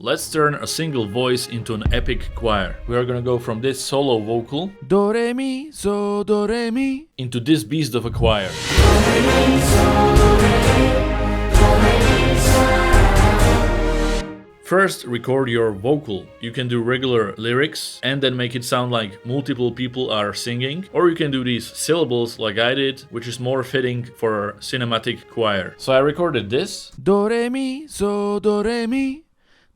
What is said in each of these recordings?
Let's turn a single voice into an epic choir. We are gonna go from this solo vocal Do re mi so do re mi into this beast of a choir. First, record your vocal. You can do regular lyrics and then make it sound like multiple people are singing, or you can do these syllables like I did, which is more fitting for a cinematic choir. So I recorded this. Do re mi so do re mi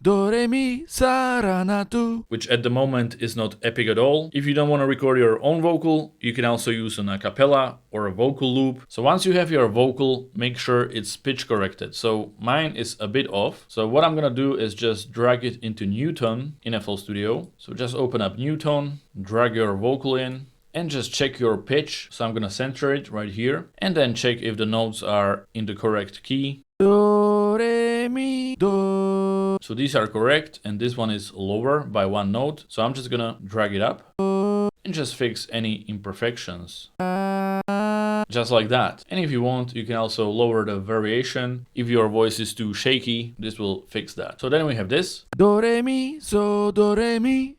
do re mi sa ra na tu, which at the moment is not epic at all. If you don't want to record your own vocal, you can also use an a cappella or a vocal loop. So once you have your vocal, make sure it's pitch corrected. So mine is a bit off. So what I'm gonna do is just drag it into NewTone in FL Studio. So just open up NewTone, drag your vocal in, and just check your pitch. So I'm gonna center it right here, and then check if the notes are in the correct key. do re mi do, So these are correct, and this one is lower by one note. So I'm just gonna drag it up and just fix any imperfections. Just like that. And if you want, you can also lower the variation. If your voice is too shaky, this will fix that. So then we have this. do re mi so do re mi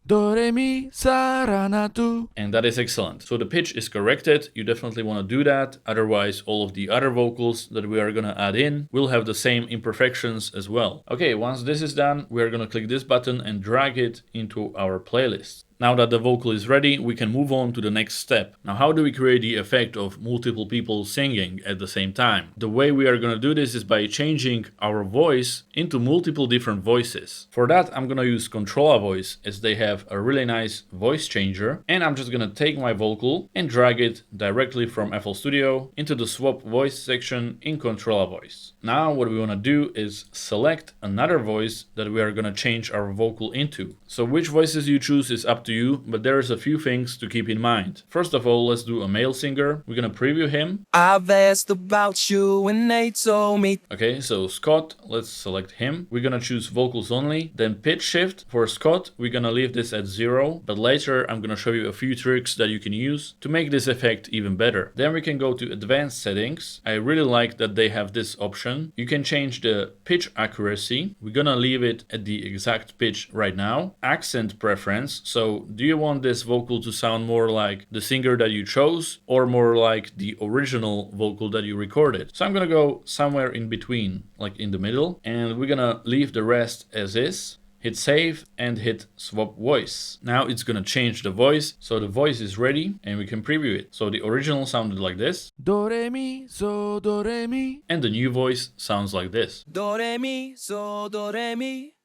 do re mi sa ra na tu. And that is excellent. So the pitch is corrected. You definitely want to do that. Otherwise, all of the other vocals that we are going to add in will have the same imperfections as well. Okay, once this is done, we are going to click this button and drag it into our playlist. Now that the vocal is ready, we can move on to the next step. Now, how do we create the effect of multiple people singing at the same time? The way we are going to do this is by changing our voice into multiple different voices. For that, I'm going to use Controlla Voice, as they have a really nice voice changer. And I'm just going to take my vocal and drag it directly from FL Studio into the swap voice section in Controlla Voice. Now, what we want to do is select another voice that we are going to change our vocal into. So which voices you choose is up to you, but there's a few things to keep in mind. First of all, let's do a male singer. We're gonna preview him. I've asked about you and they told me. Okay, so Scott, let's select him. We're gonna choose vocals only. Then pitch shift. For Scott, we're gonna leave this at 0, but later I'm gonna show you a few tricks that you can use to make this effect even better. Then we can go to advanced settings. I really like that they have this option. You can change the pitch accuracy. We're gonna leave it at the exact pitch right now. Accent preference. So do you want this vocal to sound more like the singer that you chose or more like the original vocal that you recorded? So I'm gonna go somewhere in between, like in the middle, and we're gonna leave the rest as is. Hit save and hit swap voice. Now it's gonna change the voice, so the voice is ready and we can preview it. So the original sounded like this. Do re mi so do re mi. And the new voice sounds like this. Do re mi so do re mi.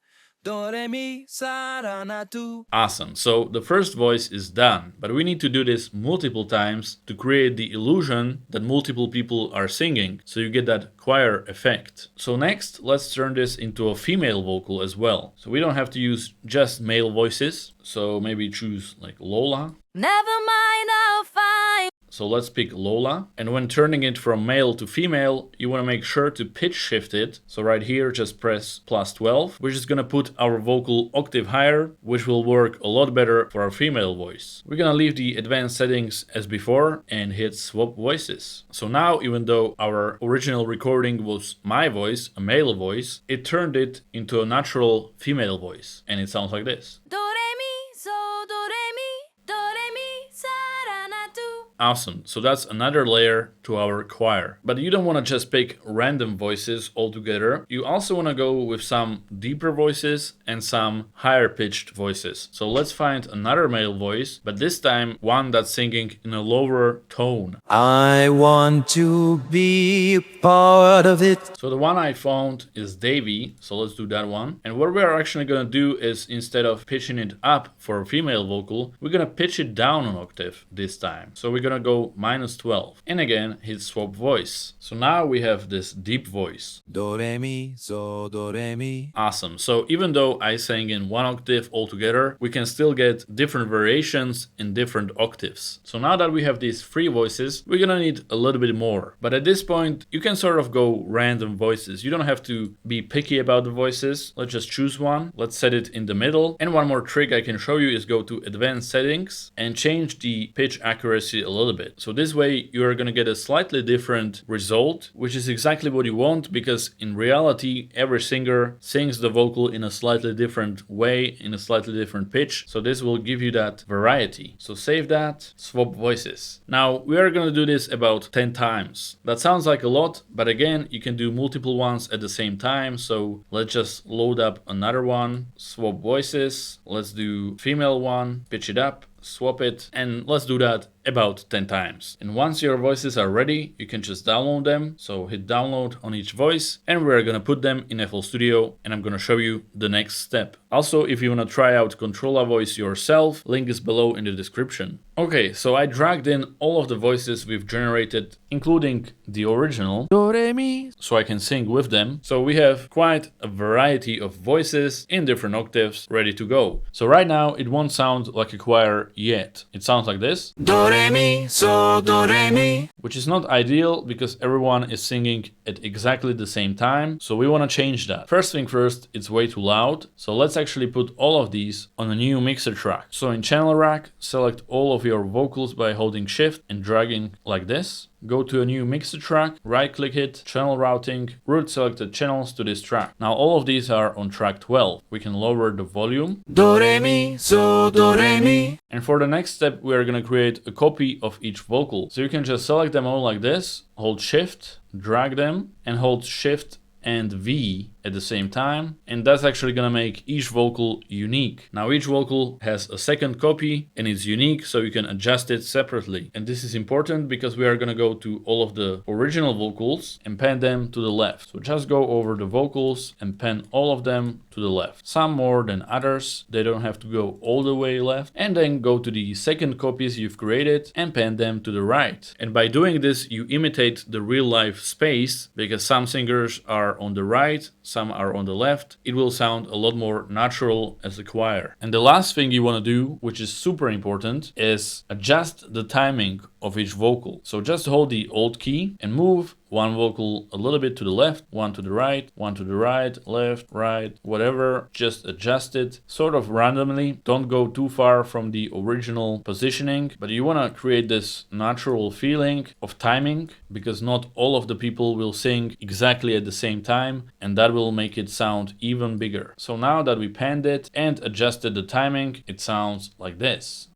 Do re mi sa ra na tu. Awesome, so the first voice is done, but we need to do this multiple times to create the illusion that multiple people are singing, so you get that choir effect. So next, let's turn this into a female vocal as well. So we don't have to use just male voices, so maybe choose like Lola. Never mind, I'll find. So let's pick Lola, and when turning it from male to female, you want to make sure to pitch shift it. So right here, just press +12, which is going to put our vocal octave higher, which will work a lot better for our female voice. We're going to leave the advanced settings as before and hit swap voices. So now, even though our original recording was my voice, a male voice, it turned it into a natural female voice, and it sounds like this. Do re mi so do re mi do re mi sa ra na tu. Awesome, so that's another layer to our choir. But you don't want to just pick random voices altogether. You also want to go with some deeper voices and some higher pitched voices. So let's find another male voice, but this time one that's singing in a lower tone. I want to be a part of it. So the one I found is Davey, so let's do that one. And what we're actually going to do is, instead of pitching it up for a female vocal, we're going to pitch it down an octave this time. So we're gonna go -12 and again hit swap voice. So now we have this deep voice. Do re mi so do re mi. Awesome. So even though I sang in one octave altogether, we can still get different variations in different octaves. So now that we have these 3 voices, we're gonna need a little bit more. But at this point, you can sort of go random voices. You don't have to be picky about the voices. Let's just choose one. Let's set it in the middle. And one more trick I can show you is go to advanced settings and change the pitch accuracy a little bit. So this way you are going to get a slightly different result, which is exactly what you want, because in reality every singer sings the vocal in a slightly different way, in a slightly different pitch. So this will give you that variety. So save that, swap voices. Now we are going to do this about 10 times. That sounds like a lot, but again, you can do multiple ones at the same time. So let's just load up another one, swap voices. Let's do female one, pitch it up, swap it, and let's do that about 10 times. And once your voices are ready, you can just download them. So hit download on each voice, and we're gonna put them in FL Studio, and I'm gonna show you the next step. Also, if you wanna try out Controlla Voice yourself, link is below in the description. Okay, so I dragged in all of the voices we've generated, including the original, Do, re, mi. so I can sing with them. So we have quite a variety of voices in different octaves ready to go. So right now it won't sound like a choir yet. It sounds like this, Do re mi, so do re mi. which is not ideal because everyone is singing at exactly the same time. So we want to change that. First thing first, it's way too loud. So let's actually put all of these on a new mixer track. So in channel rack, select all of your vocals by holding shift and dragging like this. Go to a new mixer track, right click it, channel routing, route selected channels to this track. Now all of these are on track 12. We can lower the volume. Do re mi, so do re mi. And for the next step, we are going to create a copy of each vocal. So you can just select them all like this, hold shift, drag them, and hold shift and V at the same time, and that's actually gonna make each vocal unique. Now each vocal has a second copy and it's unique, so you can adjust it separately. And this is important because we are gonna go to all of the original vocals and pan them to the left. So just go over the vocals and pan all of them to the left. Some more than others, they don't have to go all the way left. And then go to the second copies you've created and pan them to the right. And by doing this, you imitate the real life space, because some singers are on the right, some are on the left. It will sound a lot more natural as a choir. And the last thing you want to do, which is super important, is adjust the timing of each vocal. So just hold the Alt key and move one vocal a little bit to the left, one to the right, one to the right, left, right, whatever. Just adjust it sort of randomly. Don't go too far from the original positioning, but you want to create this natural feeling of timing, because not all of the people will sing exactly at the same time, and that will make it sound even bigger. So now that we panned it and adjusted the timing, it sounds like this.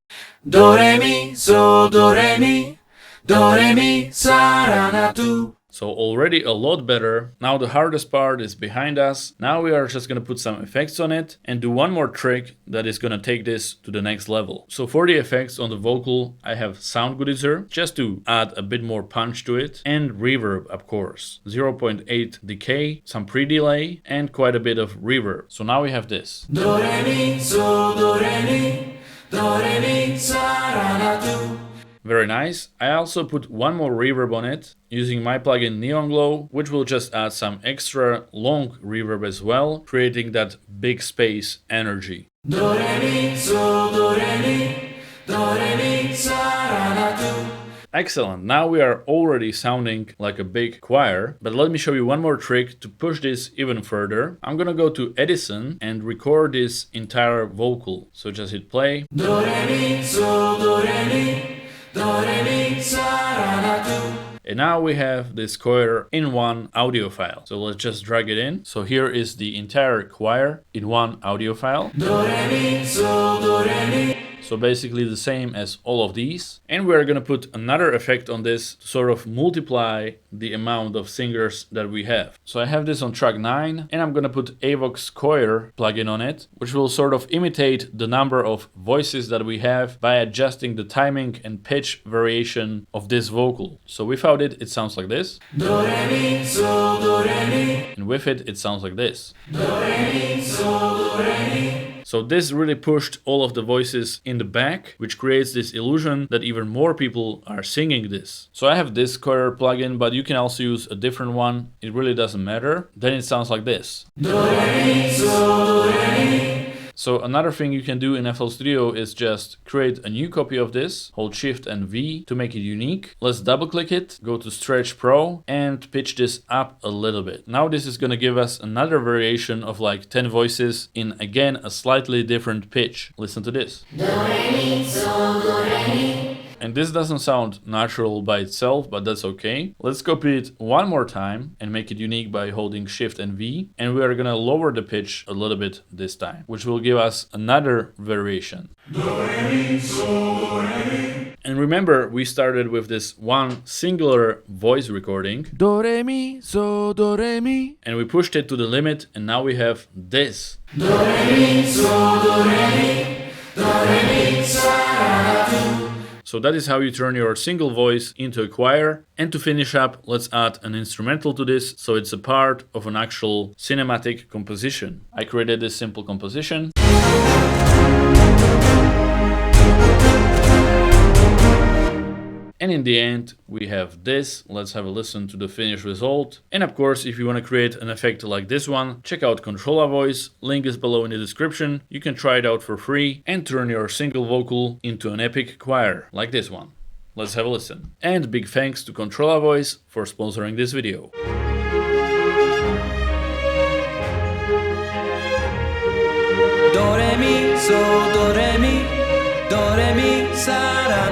Do re mi, so do re mi. Do re mi, sa na tu. So already a lot better. Now the hardest part is behind us. Now we are just gonna put some effects on it and do one more trick that is gonna take this to the next level. So for the effects on the vocal, I have sound goodizer, just to add a bit more punch to it, and reverb, of course. 0.8 decay, some pre-delay, and quite a bit of reverb. So now we have this. Do re mi, so do re mi. Do re mi, sa na tu. Very nice. I also put one more reverb on it using my plugin Neon Glow, which will just add some extra long reverb as well, creating that big space energy. Do re mi, so do re mi. Do re mi, sa na tu. Excellent. Now we are already sounding like a big choir, but let me show you one more trick to push this even further. I'm gonna go to Edison and record this entire vocal. So just hit play. Do re mi, so do re mi. Do re mi, sa na tu. And now we have this choir in one audio file. So let's just drag it in. So here is the entire choir in one audio file. Do re mi, so do re mi. So basically the same as all of these. And we're gonna put another effect on this to sort of multiply the amount of singers that we have. So I have this on track 9, and I'm gonna put Avox Choir plugin on it, which will sort of imitate the number of voices that we have by adjusting the timing and pitch variation of this vocal. So without it, it sounds like this. Do re mi, so do re mi. And with it, it sounds like this. Do re mi, so do re mi. So this really pushed all of the voices in the back, which creates this illusion that even more people are singing this. So I have this choir plugin, but you can also use a different one. It really doesn't matter. Then it sounds like this. Do re mi, so do re mi. So another thing you can do in FL Studio is just create a new copy of this, hold Shift and V to make it unique. Let's double click it, go to Stretch Pro and pitch this up a little bit. Now this is going to give us another variation of like 10 voices in again a slightly different pitch. Listen to this. Do re mi, so do re mi. And this doesn't sound natural by itself, but that's okay. Let's copy it one more time and make it unique by holding Shift and V. And we are gonna lower the pitch a little bit this time, which will give us another variation. And remember, we started with this one singular voice recording. Do, re, mi, so, do, re, mi. And we pushed it to the limit, and now we have this. Do, re, mi, so, do, re, mi. Do, re, mi, sa, ra, do. So that is how you turn your single voice into a choir. And to finish up, let's add an instrumental to this, so it's a part of an actual cinematic composition. I created this simple composition. And in the end, we have this. Let's have a listen to the finished result. And of course, if you want to create an effect like this one, check out Controlla Voice. Link is below in the description. You can try it out for free and turn your single vocal into an epic choir like this one. Let's have a listen. And big thanks to Controlla Voice for sponsoring this video. Do, re, mi, so, do, re, mi, sa, ra.